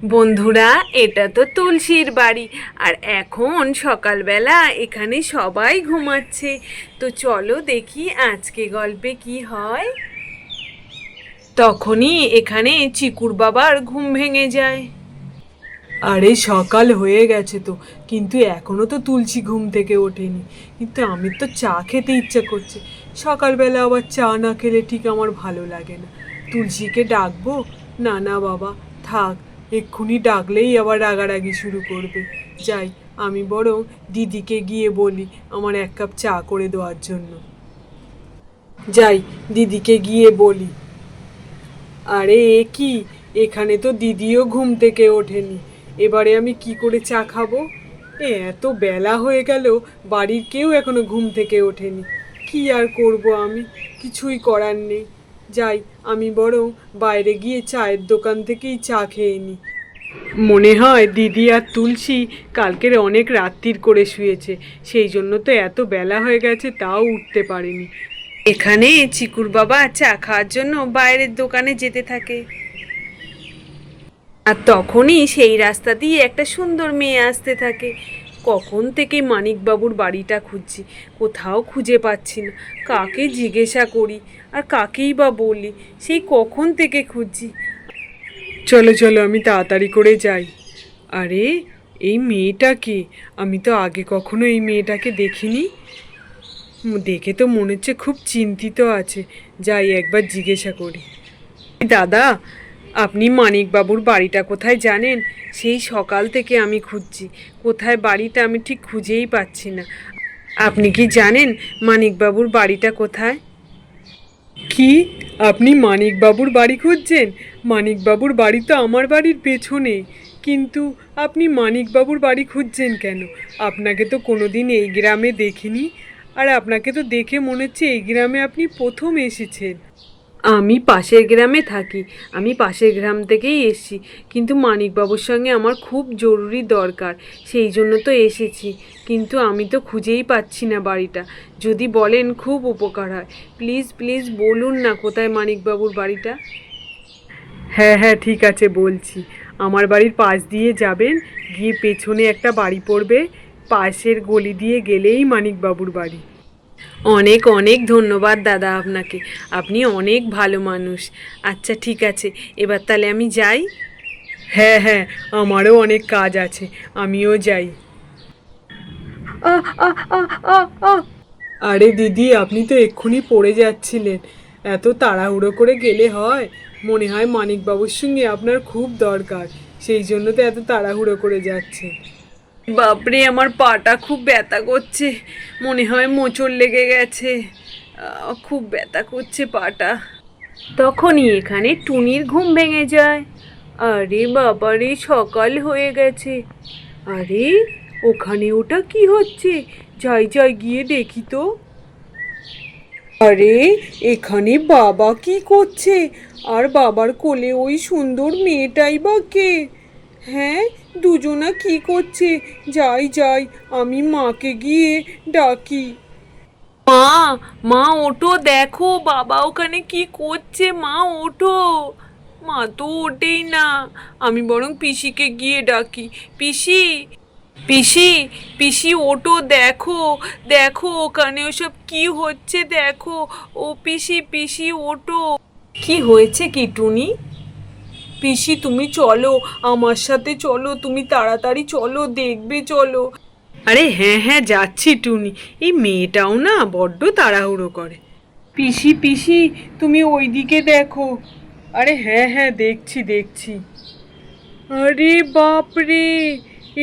বন্ধুরা, এটা তো তুলসীর বাড়ি। আর এখন সকালবেলা এখানে সবাই ঘুমাচ্ছে। তো চলো দেখি আজকে গল্পে কি হয়। তখনই এখানে চিকুর বাবার ঘুম ভেঙে যায়। আরে সকাল হয়ে গেছে তো, কিন্তু এখনো তো তুলসী ঘুম থেকে ওঠেনি। কিন্তু আমি তো চা খেতে ইচ্ছে করছে। সকালবেলা আবার চা না খেলে ঠিক আমার ভালো লাগে না। তুলসীকে ডাকবো? না না বাবা, থাক। এক্ষুনি ডাকলেই আবার রাগারাগি শুরু করবে। যাই, আমি বরং দিদিকে গিয়ে বলি আমার এক কাপ চা করে দেওয়ার জন্য। যাই, দিদিকে গিয়ে বলি। আরে এ কি, এখানে তো দিদিও ঘুম থেকে ওঠেনি। এবারে আমি কি করে চা খাবো? এত বেলা হয়ে গেল, বাড়ির কেউ এখনো ঘুম থেকে ওঠেনি। কি আর করব আমি, কিছুই করার নেই। যাই, আমি বরং বাইরে গিয়ে চায়ের দোকান থেকেই চা খেয়ে নিই। মনে হয় দিদি আর তুলসী কালকের অনেক রাত্তির করে শুয়েছে, সেই জন্য তো এত বেলা হয়ে গেছে তাও উঠতে পারেনি। এখানে চিকুর বাবা চা খাওয়ার জন্য বাইরের দোকানে যেতে থাকে। আর তখনই সেই রাস্তা দিয়ে একটা সুন্দর মেয়ে আসতে থাকে। কখন থেকে মানিকবাবুর বাড়িটা খুঁজছি, কোথাও খুঁজে পাচ্ছি না। কাকে জিজ্ঞাসা করি আর কাকেই বা বলি, সেই কখন থেকে খুঁজছি। চলো চলো, আমি তাড়াতাড়ি করে যাই। আরে এই মেয়েটা কে? আমি তো আগে কখনো এই মেয়েটাকে দেখিনি। দেখে তো মনে হচ্ছে খুব চিন্তিত আছে। যাই একবার জিজ্ঞাসা করি। দাদা, আপনি মানিকবাবুর বাড়িটা কোথায় জানেন? সেই সকাল থেকে আমি খুঁজছি, কোথায় বাড়িটা আমি ঠিক খুঁজেই পাচ্ছি না। আপনি কি জানেন মানিকবাবুর বাড়িটা কোথায়? কি, আপনি মানিকবাবুর বাড়ি খুঁজছেন? মানিকবাবুর বাড়ি তো আমার বাড়ির পেছনে। কিন্তু আপনি মানিকবাবুর বাড়ি খুঁজছেন কেন? আপনাকে তো কোনোদিন এই গ্রামে দেখিনি। আর আপনাকে তো দেখে মনে হচ্ছে এই গ্রামে আপনি প্রথম এসেছেন। আমি পাশের গ্রামে থাকি, আমি পাশের গ্রাম থেকেই এসেছি। কিন্তু মানিকবাবুর সঙ্গে আমার খুব জরুরি দরকার, সেই জন্য তো এসেছি। কিন্তু আমি তো খুঁজেই পাচ্ছি না বাড়িটা। যদি বলেন খুব উপকার হয়। প্লিজ প্লিজ বলুন না কোথায় মানিকবাবুর বাড়িটা। হ্যাঁ হ্যাঁ, ঠিক আছে বলছি। আমার বাড়ির পাশ দিয়ে যাবেন, গিয়ে পেছনে একটা বাড়ি পড়বে। পাশের গলি দিয়ে গেলেই মানিকবাবুর বাড়ি। অনেক অনেক ধন্যবাদ দাদা আপনাকে, আপনি অনেক ভালো মানুষ। আচ্ছা ঠিক আছে, এবার তাহলে আমি যাই। হ্যাঁ হ্যাঁ, আমারও অনেক কাজ আছে, আমিও যাই। আহ আহ আহ আহ আহ আরে দিদি, আপনি তো এক্ষুনি পড়ে যাচ্ছিলেন। এত তাড়াহুড়ো করে গেলে হয়? মনে হয় মানিকবাবুর সঙ্গে আপনার খুব দরকার, সেই জন্য তো এত তাড়াহুড়ো করে যাচ্ছে। বাপরে, আমার পাটা খুব ব্যথা করছে, মনে হয় মোচড় লেগে গেছে। খুব ব্যথা করছে পাটা। তখনই এখানে টুনির ঘুম ভেঙে যায়। আরে বাবারে, সকাল হয়ে গেছে। আরে ওখানে ওটা কি হচ্ছে? যাই যাই গিয়ে দেখি তো। আরে এখানে বাবা কি করছে? আর বাবার কোলে ওই সুন্দর মেয়েটাই বা কে? হ্যাঁ, দুজনা কি করছে? যাই যাই, আমি মাকে গিয়ে ডাকি। মা, মা ওঠো, দেখো বাবা ওখানে কি করছে। মা ওঠো। মা তো ওঠেই না। আমি বরং পিসিকে গিয়ে ডাকি। পিসি, পিসি, পিসি ওঠো, দেখো, দেখো ওখানে ওসব কি হচ্ছে দেখো। ও পিসি, পিসি ওঠো। কি হয়েছে কি টুনি? পিসি তুমি চলো, আমার সাথে চলো, তুমি তাড়াতাড়ি চলো, দেখবে চলো। আরে হ্যাঁ হ্যাঁ, যাচ্ছি টুনি। এই মেয়েটাও না বড্ড তাড়াহুড়ো করে। পিসি পিসি, তুমি ওইদিকে দেখো। আরে হ্যাঁ হ্যাঁ, দেখছি দেখছি। আরে বাপরে,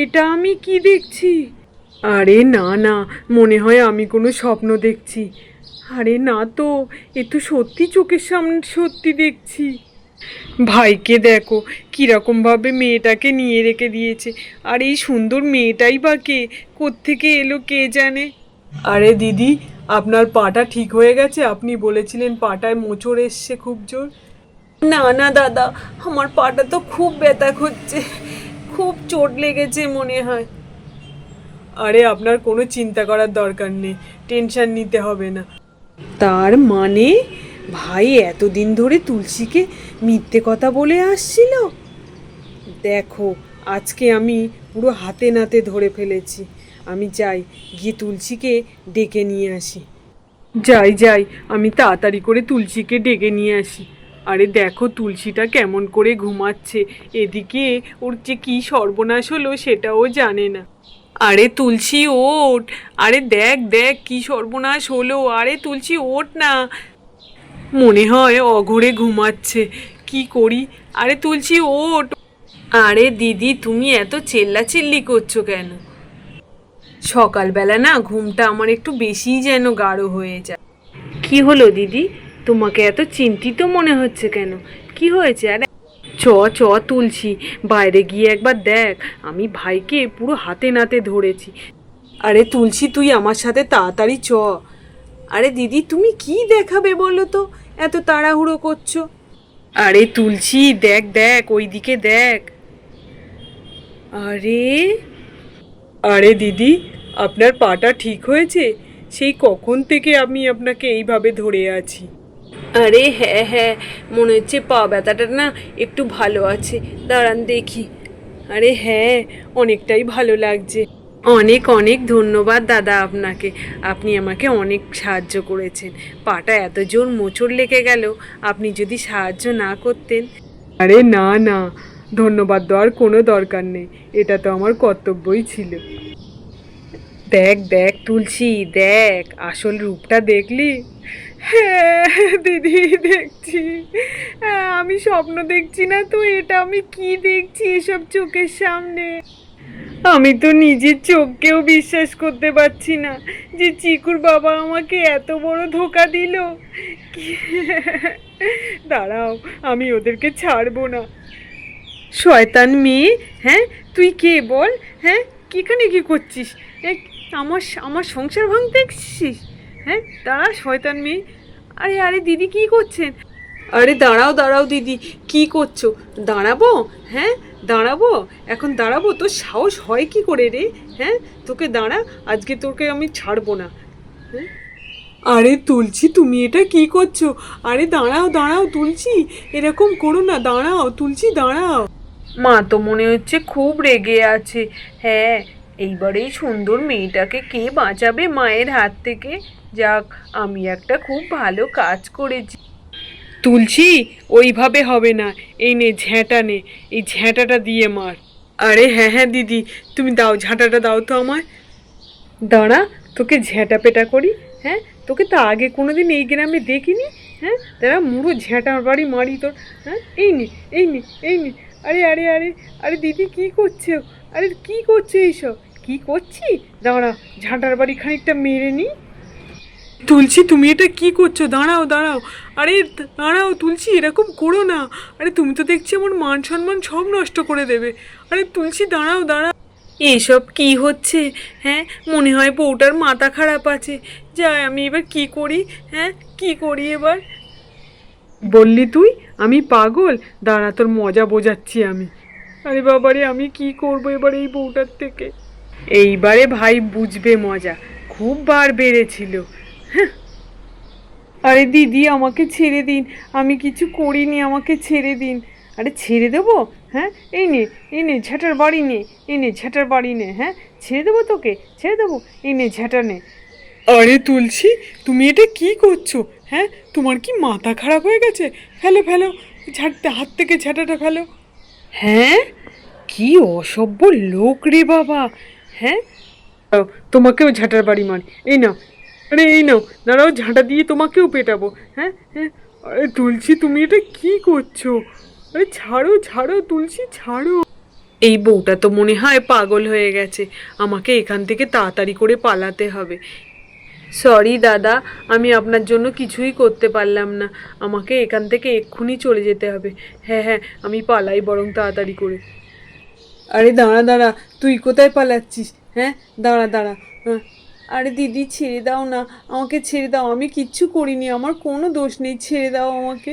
এটা আমি কি দেখছি? আরে না না, মনে হয় আমি কোনো স্বপ্ন দেখছি। আরে না তো, এ তো সত্যি চোখের সামনে সত্যি দেখছি। ভাইকে দেখো কিরকম ভাবে মেয়েটাকে নিয়ে রেখে দিয়েছে। আর এই সুন্দর মেয়েটাই বা কে, কোত্থেকে এলো কে জানে। আরে দিদি, আপনার পাটা ঠিক হয়ে গেছে? আপনি বলেছিলেন পাটায় মোচড় এসছে খুব জোর। না না দাদা, আমার পাটা তো খুব ব্যথা করছে, খুব চোট লেগেছে মনে হয়। আরে আপনার কোনো চিন্তা করার দরকার নেই, টেনশন নিতে হবে না। তার মানে ভাই এতদিন ধরে তুলসীকে মিথ্যে কথা বলে আসছিল? দেখো আজকে আমি পুরো হাতে নাতে ধরে ফেলেছি। আমি যাই, গিয়ে তুলসীকে ডেকে নিয়ে আসি। যাই যাই, আমি তাড়াতাড়ি করে তুলসীকে ডেকে নিয়ে আসি। আরে দেখো তুলসীটা কেমন করে ঘুমাচ্ছে, এদিকে ওর যে কী সর্বনাশ হলো সেটাও জানে না। আরে তুলসী ওঠ, আরে দেখ দেখ কি সর্বনাশ হলো, আরে তুলসী ওঠ না। মনে হয় অঘরে ঘুমাচ্ছে, কি করি? আরে তুলসী ওঠ। আরে দিদি তুমি এত চেল্লাচিল্লি করছো কেন? সকালবেলা না ঘুমটা আমার একটু বেশিই যেন গাঢ় হয়ে যায়। কি হলো দিদি, তোমাকে এত চিন্তিত মনে হচ্ছে কেন? কি হয়েছে? আরে চ চ তুলসী, বাইরে গিয়ে একবার দেখ, আমি ভাইকে পুরো হাতে নাতে ধরেছি। আরে তুলসী তুই আমার সাথে তাড়াতাড়ি চ। আরে দিদি তুমি কি দেখাবে বলো তো, এত তাড়াহুড়ো করছো? আরে তুলসী দেখ দেখ ওইদিকে দেখ। আরে আরে দিদি, আপনার পাটা ঠিক হয়েছে? সেই কখন থেকে আমি আপনাকে এইভাবে ধরে আছি। আরে হ্যাঁ হ্যাঁ, মনে হচ্ছে পা ব্যথাটা না একটু ভালো আছে, দাঁড়ান দেখি। আরে হ্যাঁ, অনেকটাই ভালো লাগছে। অনেক অনেক ধন্যবাদ দাদা আপনাকে, আপনি আমাকে অনেক সাহায্য করেছেন। পাটা এত জোর মোচড় লেগে গেল, আপনি যদি সাহায্য না করতেন। আরে না না, ধন্যবাদ দেওয়ার কোনো দরকার নেই, এটা তো আমার কর্তব্যই ছিল। দেখ দেখ তুলসী দেখ, আসল রূপটা দেখলি? হ্যাঁ দিদি দেখছি। আমি স্বপ্ন দেখছি না তো, এটা আমি কি দেখছি এসব চোখের সামনে? আমি তো নিজের চোখকেও বিশ্বাস করতে পারছি না যে চিকুর বাবা আমাকে এত বড় ধোঁকা দিল। দাঁড়াও, আমি ওদেরকে ছাড়বো না। শয়তান মেয়ে, হ্যাঁ তুই কে বল? হ্যাঁ কিখানে কি করছিস? আমার আমার সংসার ভাঙতে এসেছিস? হ্যাঁ দাঁড়া শয়তান মেয়ে। আরে আরে দিদি কি করছেন? আরে দাঁড়াও দাঁড়াও দিদি, কি করছো? দাঁড়াবো? হ্যাঁ দাঁড়াবো, এখন দাঁড়াবো? তোর সাহস হয় কি করে রে? হ্যাঁ তোকে দাঁড়া, আজকে তোকে আমি ছাড়বো না। হ্যাঁ আরে তুলসী তুমি এটা কি করছো? আরে দাঁড়াও দাঁড়াও তুলসী, এরকম করো না, দাঁড়াও তুলসী দাঁড়াও। মা তো মনে হচ্ছে খুব রেগে আছে। হ্যাঁ, এইবারে এই সুন্দর মেয়েটাকে কে বাঁচাবে মায়ের হাত থেকে? যাক, আমি একটা খুব ভালো কাজ করেছি। তুলসী ওইভাবে হবে না, এই নে ঝ্যাঁটা নে, এই ঝ্যাঁটাটা দিয়ে মার। আরে হ্যাঁ হ্যাঁ দিদি, তুমি দাও ঝাঁটাটা দাও তো আমায়। দাঁড়া, তোকে ঝ্যাঁটা পেটা করি। হ্যাঁ তোকে তো আগে কোনোদিন এই গ্রামে দেখিনি। হ্যাঁ তারা মুড়ো ঝ্যাঁটার বাড়ি মারি তোর। হ্যাঁ এই নে এই নে এই নে। আরে আরে আরে আরে দিদি কি করছো? আরে কি করছো এইসব? কি করছি? দাঁড়া, ঝাঁটার বাড়ি খানিকটা মেরে নি। তুলসী তুমি এটা কি করছো? দাঁড়াও দাঁড়াও, আরে দাঁড়াও তুলসী, এরকম করো না। আরে তুমি তো দেখছি আমার মান সম্মান সব নষ্ট করে দেবে। আরে তুলসী দাঁড়াও দাঁড়াও। এসব কি হচ্ছে? হ্যাঁ মনে হয় বউটার মাথা খারাপ আছে। যাই, আমি এবার কি করি? হ্যাঁ কি করি এবার? বললি তুই আমি পাগল? দাঁড়া তোর মজা বোঝাচ্ছি আমি। আরে বাবারে, আমি কি করবো এবার এই বউটার থেকে? এইবারে ভাই বুঝবে মজা, খুব বার বেড়েছিল। হ্যাঁ আরে দিদি আমাকে ছেড়ে দিন, আমি কিছু করিনি, আমাকে ছেড়ে দিন। আরে ছেড়ে দেবো? হ্যাঁ এই নে ঝ্যাঁটার বাড়ি নে, এই নে ঝ্যাঁটার বাড়ি নে। হ্যাঁ ছেড়ে দেবো তোকে, ছেড়ে দেবো, এই নে ঝ্যাঁটা নে। আরে তুলসী তুমি এটা কি করছো? হ্যাঁ তোমার কি মাথা খারাপ হয়ে গেছে? ফেলো ফেলো, ঝাড়তে হাত থেকে ঝাঁটাটা ফেলো। হ্যাঁ কি অসভ্য লোক রে বাবা। হ্যাঁ তোমাকেও ঝাঁটার বাড়ি মার, এই নাও। আরে এই নাও, দাঁড়াও ঝাঁটা দিয়ে তোমাকেও পেটাবো। হ্যাঁ হ্যাঁ আরে তুলসী তুমি এটা কি করছো? আরে ছাড়ো ছাড়ো তুলসী ছাড়ো। এই বউটা তো মনে হয় পাগল হয়ে গেছে, আমাকে এখান থেকে তাড়াতাড়ি করে পালাতে হবে। সরি দাদা, আমি আপনার জন্য কিছুই করতে পারলাম না, আমাকে এখান থেকে এক্ষুনি চলে যেতে হবে। হ্যাঁ হ্যাঁ আমি পালাই বরং তাড়াতাড়ি করে। আরে দাঁড়া দাঁড়া, তুই কোথায় পালাচ্ছিস? হ্যাঁ দাঁড়া দাঁড়া। আরে দিদি ছেড়ে দাও না, আমাকে ছেড়ে দাও, আমি কিচ্ছু করিনি, আমার কোনো দোষ নেই, ছেড়ে দাও আমাকে।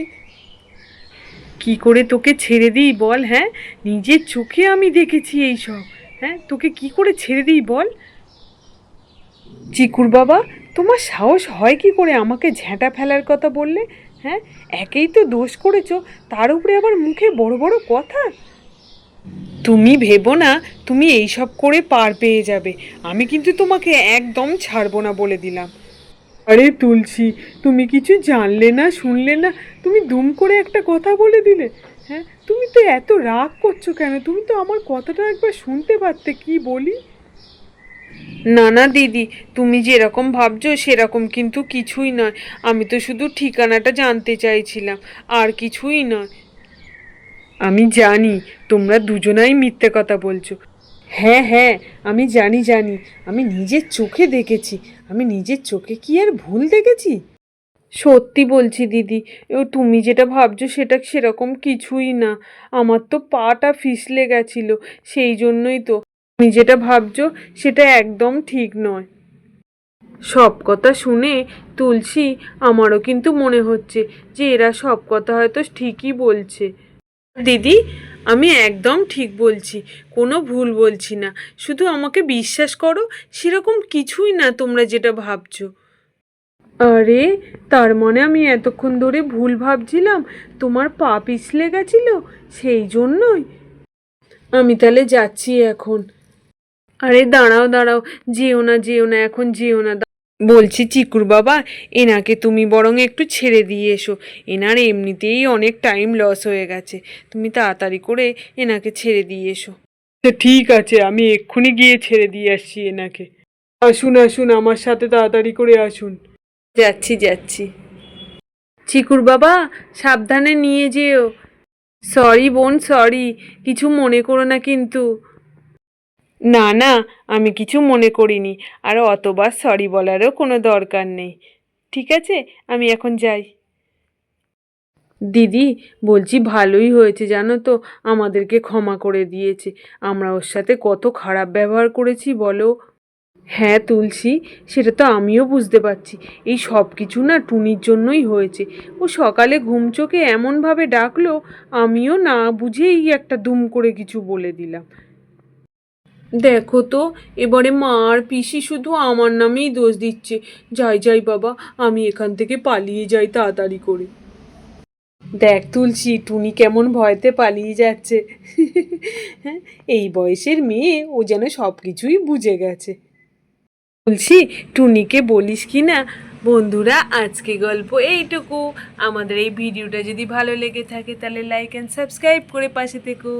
কি করে তোকে ছেড়ে দিই বল? হ্যাঁ নিজের চোখে আমি দেখেছি এই সব। হ্যাঁ তোকে কি করে ছেড়ে দিই বল? চিকুর বাবা, তোমার সাহস হয় কি করে আমাকে ঝ্যাঁটা ফেলার কথা বললে? হ্যাঁ একেই তো দোষ করেছো, তার উপরে আবার মুখে বড় বড় কথা। তুমি ভেবো না তুমি এইসব করে পার পেয়ে যাবে, আমি কিন্তু তোমাকে একদম ছাড়বো না বলে দিলাম। আরে তুলসী, তুমি কিছু জানলে না শুনলে না, তুমি দুম করে একটা কথা বলে দিলে। হ্যাঁ, তুমি তো এত রাগ করছো কেন? তুমি তো আমার কথাটা একবার শুনতে পারতে কি বলি। না না দিদি, তুমি যেরকম ভাবছো সেরকম কিন্তু কিছুই নয়। আমি তো শুধু ঠিকানাটা জানতে চাইছিলাম, আর কিছুই নয়। আমি জানি তোমরা দুজনাই মিথ্যে কথা বলছো। হ্যাঁ হ্যাঁ, আমি জানি জানি, আমি নিজের চোখে দেখেছি। আমি নিজের চোখে কি আর ভুল দেখেছি? সত্যি বলছি দিদি, তুমি যেটা ভাবছো সেটা সেরকম কিছুই না। আমার তো পাটা ফিসলে গেছিল, সেই জন্যই তো। তুমি যেটা ভাবছো সেটা একদম ঠিক নয়। সব কথা শুনে তুলসী, আমারও কিন্তু মনে হচ্ছে যে এরা সব কথা হয়তো ঠিকই বলছে। দিদি, আমি একদম ঠিক বলছি, কোনো ভুল বলছি না। শুধু আমাকে বিশ্বাস করো, সেরকম কিছুই না তোমরা যেটা ভাবছো। আরে, তার মানে আমি এতক্ষণ ধরে ভুল ভাবছিলাম, তোমার পা পিছলে গেছিল সেই জন্যই। আমি তাহলে যাচ্ছি এখন। আরে দাঁড়াও দাঁড়াও, যেও না যেও না, এখন যেও না। বলছি চিকুর বাবা, এনাকে তুমি বরং একটু ছেড়ে দিয়ে এসো। এনার এমনিতেই অনেক টাইম লস হয়ে গেছে, তুমি তাড়াতাড়ি করে এনাকে ছেড়ে দিয়ে এসো। ঠিক আছে, আমি এক্ষুনি গিয়ে ছেড়ে দিয়ে আসছি এনাকে। আসুন আসুন, আমার সাথে তাড়াতাড়ি করে আসুন। যাচ্ছি যাচ্ছি। চিকুর বাবা, সাবধানে নিয়ে যেও। সরি বোন, সরি, কিছু মনে করো না কিন্তু। না না, আমি কিছু মনে করিনি, আর অতবার সরি বলারও কোনো দরকার নেই। ঠিক আছে, আমি এখন যাই। দিদি, বলছি ভালোই হয়েছে জানো তো, আমাদেরকে ক্ষমা করে দিয়েছে। আমরা ওর সাথে কত খারাপ ব্যবহার করেছি বলো। হ্যাঁ তুলসী, সেটা তো আমিও বুঝতে পারছি। এই সব কিছু না টুনির জন্যই হয়েছে। ও সকালে ঘুম চোখে এমনভাবে ডাকলো, আমিও না বুঝেই একটা দুম করে কিছু বলে দিলাম। দেখো তো, এবারে মা আর পিসি শুধু আমার নামেই দোষ দিচ্ছে। যাই যাই বাবা, আমি এখান থেকে পালিয়ে যাই তাড়াতাড়ি করে। দেখ তুলসী, টুনি কেমন ভয়তে পালিয়ে যাচ্ছে। হ্যাঁ, এই বয়সের মেয়ে, ও যেন সব কিছুই বুঝে গেছে। তুলসী, টুনিকে বলিস কি না। বন্ধুরা, আজকে গল্প এইটুকু। আমাদের এই ভিডিওটা যদি ভালো লেগে থাকে তাহলে লাইক অ্যান্ড সাবস্ক্রাইব করে পাশে থেকো।